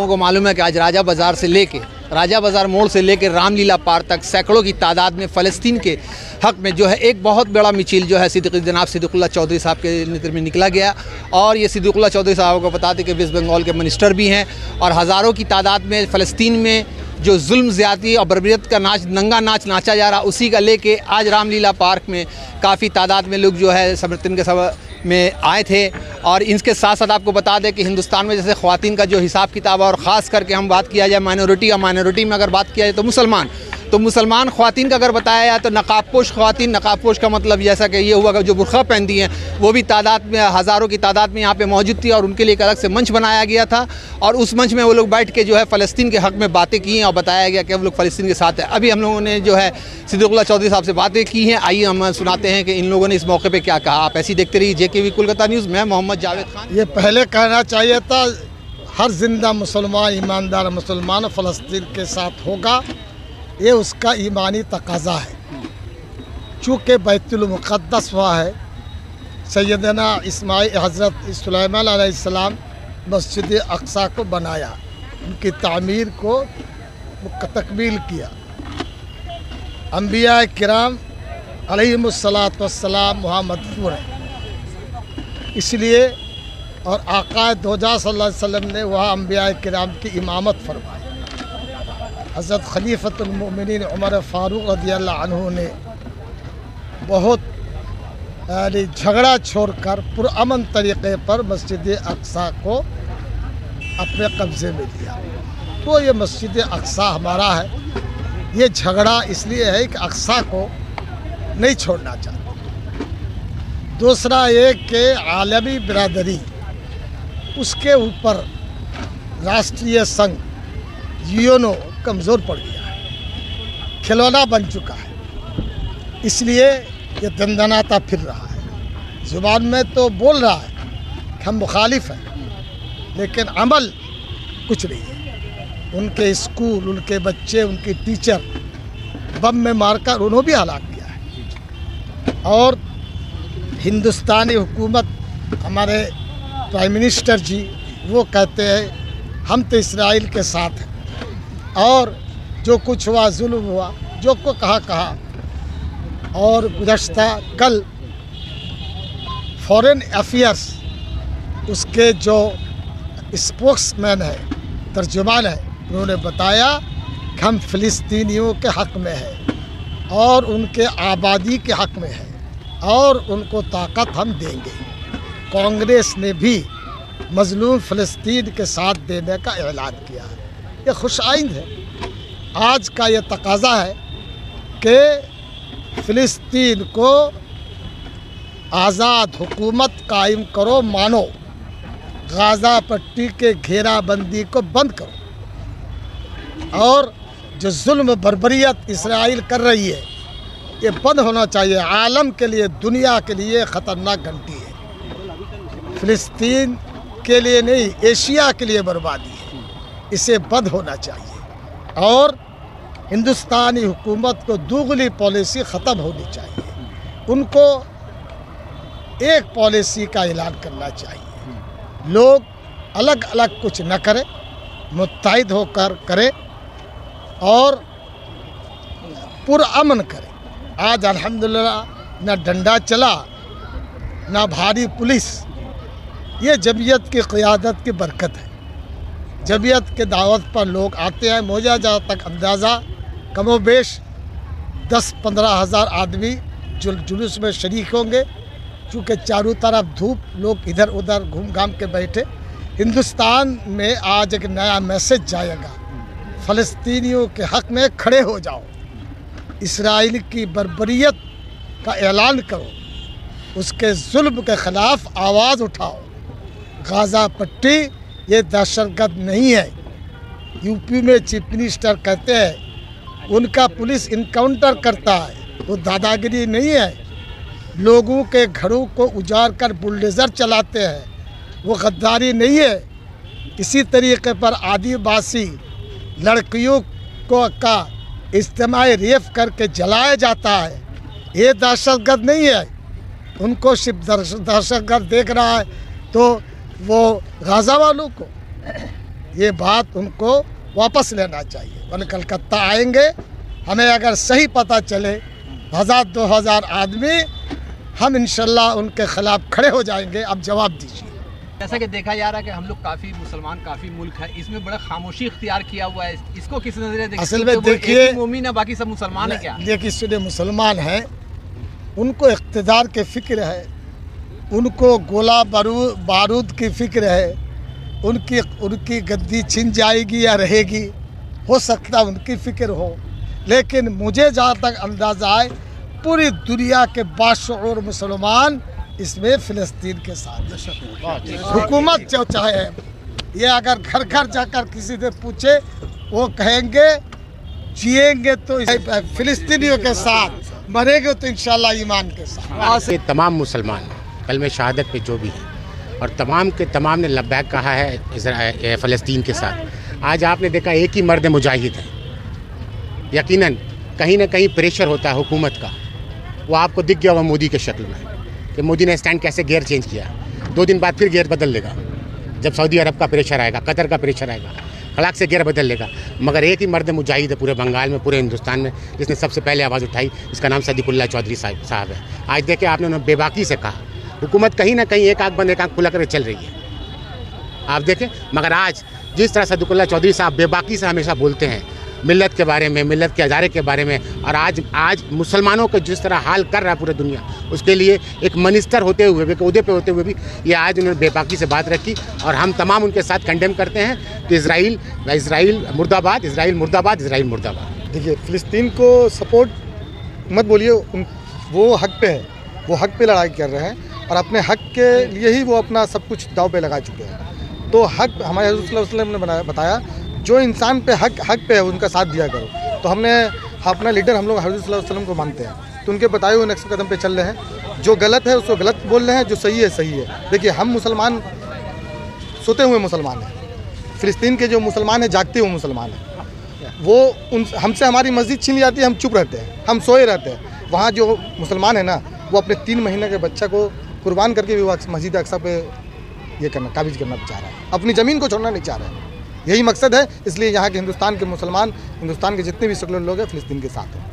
लोगों को मालूम है कि आज राजा बाज़ार मोड़ से लेकर रामलीला पार तक सैकड़ों की तादाद में फ़लस्तीन के हक़ में जो है एक बहुत बड़ा मिছিল जो है जनाब सिद्दीकुल्लाह चौधरी साहब के नेतृत्व में निकला गया। और ये सिद्दीकुल्लाह चौधरी साहब को बता दें कि वेस्ट बंगाल के मिनिस्टर भी हैं और हज़ारों की तादाद में फ़लस्तीन में जो जुल्म ज़्यादती और बर्बरियत का नंगा नाच नाचा जा रहा, उसी का लेके आज रामलीला पार्क में काफ़ी तादाद में लोग जो है समर्थन के सब में आए थे। और इसके साथ साथ आपको बता दें कि हिंदुस्तान में जैसे ख़वातीन का जो हिसाब किताब है, और ख़ास करके हम बात किया जाए माइनॉरिटी में अगर बात किया जाए तो मुसलमान ख़वातीन का अगर बताया जाए तो नकाबपोश ख़वातीन, नकाबपोश का मतलब जैसा कि ये हुआ कि जो बुर्ख़ा पहनती हैं वो भी तादाद में हज़ारों की तादाद में यहाँ पे मौजूद थी और उनके लिए एक अलग से मंच बनाया गया था और उस मंच में वो लोग बैठ के जो है फ़लस्तीन के हक़ में बातें की हैं और बताया गया कि हम लोग फ़लस्तीन के साथ हैं। अभी हम लोगों ने जो है सिद्दीकुल्लाह चौधरी साहब से बातें की हैं, आइए हम सुनाते हैं कि इन लोगों ने इस मौके पर क्या कहा। आप ऐसी देखते रहिए JKV कोलकाता न्यूज़। मैं मोहम्मद जावेद खान। ये पहले कहना चाहिए था हर जिंदा मुसलमान ईमानदार मुसलमान फ़लस्तीन के साथ होगा, ये उसका ईमानी तकाज़ा है। चूँकि बैतुल मुक़द्दस हुआ है, सैयदना इस्माइल हज़रत सुलेमान अलैहिस्सलाम मस्जिद अक़सा को बनाया, उनकी तामीर को तकमील किया। अंबिया किराम अलैहिमुस्सलातु वस्सलाम वहाँ मदफून है, इसलिए और आका दोजा सल्लल्लाहु अलैहि वसल्लम ने वहाँ अंबिया किराम की इमामत फरमाई। हज़रत खलीफतुल मोमिनीन उमर फ़ारूक रज़ियल्लाहु अन्हु ने बहुत झगड़ा छोड़कर पुरअमन तरीक़े पर मस्जिद अक़सा को अपने कब्ज़े में लिया। तो ये मस्जिद अक़सा हमारा है। ये झगड़ा इसलिए है कि अक़सा को नहीं छोड़ना चाहते। दूसरा ये कि आलमी बिरादरी उसके ऊपर राष्ट्रीय संघ यूएनओ कमज़ोर पड़ गया है, खिलौना बन चुका है, इसलिए ये दंदनाता फिर रहा है। ज़ुबान में तो बोल रहा है कि हम मुखालिफ हैं, लेकिन अमल कुछ नहीं है। उनके स्कूल, उनके बच्चे, उनकी टीचर बम में मारकर उन्होंने भी हलाक किया है। और हिंदुस्तानी हुकूमत, हमारे प्राइम मिनिस्टर जी वो कहते हैं हम तो इसराइल के साथ हैं और जो कुछ हुआ जुल्म हुआ, जो को कहा। और गुज़श्ता कल फॉरेन अफेयर्स उसके जो स्पोक्समैन है, तर्जुमान है, उन्होंने बताया कि हम फ़लस्तीनियों के हक़ में हैं और उनके आबादी के हक़ में हैं और उनको ताकत हम देंगे। कांग्रेस ने भी मज़लूम फ़लस्तीन के साथ देने का ऐलान किया है। ये खुशाइंद है। आज का ये तकाज़ा है कि फ़लस्तीन को आज़ाद हुकूमत कायम करो, मानो गाज़ा पट्टी के घेराबंदी को बंद करो और जो जुल्म बर्बरियत इसराइल कर रही है ये बंद होना चाहिए। आलम के लिए, दुनिया के लिए ख़तरनाक घंटी है। फ़लस्तीन के लिए नहीं, एशिया के लिए बर्बादी है। इसे बंद होना चाहिए और हिंदुस्तानी हुकूमत को दुगली पॉलिसी ख़त्म होनी चाहिए। उनको एक पॉलिसी का ऐलान करना चाहिए। लोग अलग अलग कुछ न करें, मुत्तहिद होकर करें और पुरअमन करें। आज अल्हम्दुलिल्लाह न डंडा चला न भारी पुलिस। ये जमीयत की क़ियादत की बरकत है। जमीयत के दावत पर लोग आते हैं। मुझे जहाँ तक अंदाज़ा कमोबेश 10-15 हज़ार आदमी जुलूस में शरीक होंगे, चूँकि चारों तरफ धूप, लोग इधर उधर घूम घाम के बैठे। हिंदुस्तान में आज एक नया मैसेज जाएगा, फ़लस्तीनियों के हक़ में खड़े हो जाओ, इसराइल की बर्बरियत का ऐलान करो, उसके जुल्म के ख़िलाफ़ आवाज़ उठाओ। गाज़ा पट्टी ये दहशतगर्द नहीं है। यूपी में चीफ मिनिस्टर कहते हैं उनका पुलिस इनकाउंटर करता है, वो दादागिरी नहीं है। लोगों के घरों को उजाड़ कर बुलडोज़र चलाते हैं, वो गद्दारी नहीं है। इसी तरीके पर आदिवासी लड़कियों को का इज्तिमाई रेप करके जलाया जाता है, ये दहशतगर्द नहीं है। उनको सिर्फ दहशतगर्द देख रहा है तो वो गाज़ा वालों को, ये बात उनको वापस लेना चाहिए। वरना कलकत्ता आएंगे, हमें अगर सही पता चले 1000-2000 आदमी, हम इंशाल्लाह उनके खिलाफ खड़े हो जाएंगे। अब जवाब दीजिए। जैसा कि देखा जा रहा है कि हम लोग काफ़ी मुसलमान, काफ़ी मुल्क है, इसमें बड़ा खामोशी इख्तियार किया हुआ है, इसको किस नजरिए देखते हैं? असल में देखिए, मोमिन है, बाकी सब मुसलमान है क्या? देखिए, इसलिए मुसलमान हैं, उनको इख्तिदार की फ़िक्र है, उनको गोला बारूद की फ़िक्र है, उनकी गद्दी छिन जाएगी या रहेगी, हो सकता उनकी फ़िक्र हो। लेकिन मुझे जहाँ तक अंदाज़ा है, पूरी दुनिया के बाशऊर मुसलमान इसमें फ़िलिस्तीन के साथ। हुकूमत जो चाहे, ये अगर घर घर जाकर किसी से पूछे, वो कहेंगे जिएंगे तो फ़िलिस्तीनियों के साथ, मरेंगे तो इंशाल्लाह ईमान के साथ। ये तमाम मुसलमान कलमे शहादत पे जो भी है, और तमाम के तमाम ने लब्बैक कहा है फ़लस्तीन के साथ। आज आपने देखा एक ही मर्द मुजाहिद है, यकीनन कहीं ना कहीं प्रेशर होता है हुकूमत का। वो आपको दिख गया हुआ मोदी के शक्ल में कि मोदी ने स्टैंड कैसे गियर चेंज किया। 2 दिन बाद फिर गियर बदल लेगा, जब सऊदी अरब का प्रेशर आएगा, कतर का प्रेशर आएगा, खड़ाक से गियर बदल लेगा। मगर एक ही मर्द मुजाहिद है पूरे बंगाल में, पूरे हिंदुस्तान में, जिसने सबसे पहले आवाज़ उठाई। इसका नाम सदीकुल्ला चौधरी साहब है। आज देखे आपने उन्होंने बेबाकी से कहा, हुकूमत कहीं ना कहीं एक आंख बंद एक आंख खुला कर चल रही है, आप देखें। मगर आज जिस तरह सदीकुल्ला चौधरी साहब बेबाकी से हमेशा बोलते हैं मिल्लत के बारे में, मिल्लत के अदारे के बारे में, और आज मुसलमानों का जिस तरह हाल कर रहा है पूरी दुनिया, उसके लिए एक मिनिस्टर होते हुए भी, ओहदे पे होते हुए भी, ये आज उन्होंने बेबाकी से बात रखी। और हम तमाम उनके साथ कंडेम करते हैं कि इज़राइल मुर्दाबाद, इज़राइल मुर्दाबाद, इज़राइल मुर्दाबाद। देखिए, फ़िलिस्तीन को सपोर्ट मत बोलिए, वो हक पे है, वो हक पे लड़ाई कर रहे हैं, और अपने हक के लिए ही वो अपना सब कुछ दाव पे लगा चुके हैं। तो हक हमारे हज़रत सल्लल्लाहु अलैहि वसल्लम ने बताया, जो इंसान पे हक पे है उनका साथ दिया करो। तो हमने अपना लीडर, हम लोग हज़रत सल्लल्लाहु अलैहि वसल्लम को मानते हैं, तो उनके बताए हुए नक्श कदम पे चल रहे हैं। जो गलत है उसको गलत बोल रहे हैं, जो सही है सही है। देखिए, हम मुसलमान सोते हुए मुसलमान हैं, फ़िलिस्तीन के जो मुसलमान हैं जागते हुए मुसलमान हैं। वो हमसे हमारी मस्जिद छीन ली जाती है, हम चुप रहते हैं, हम सोए रहते हैं। वहाँ जो मुसलमान है ना, वो अपने 3 महीने के बच्चा को कुर्बान करके भी मस्जिद अक्सा पे ये करना, काबिज करना चाह रहा है, अपनी ज़मीन को छोड़ना नहीं चाह रहा है। यही मकसद है। इसलिए यहाँ के हिंदुस्तान के मुसलमान, हिंदुस्तान के जितने भी सेकुलर लोग हैं, फ़िलिस्तीन के साथ हैं।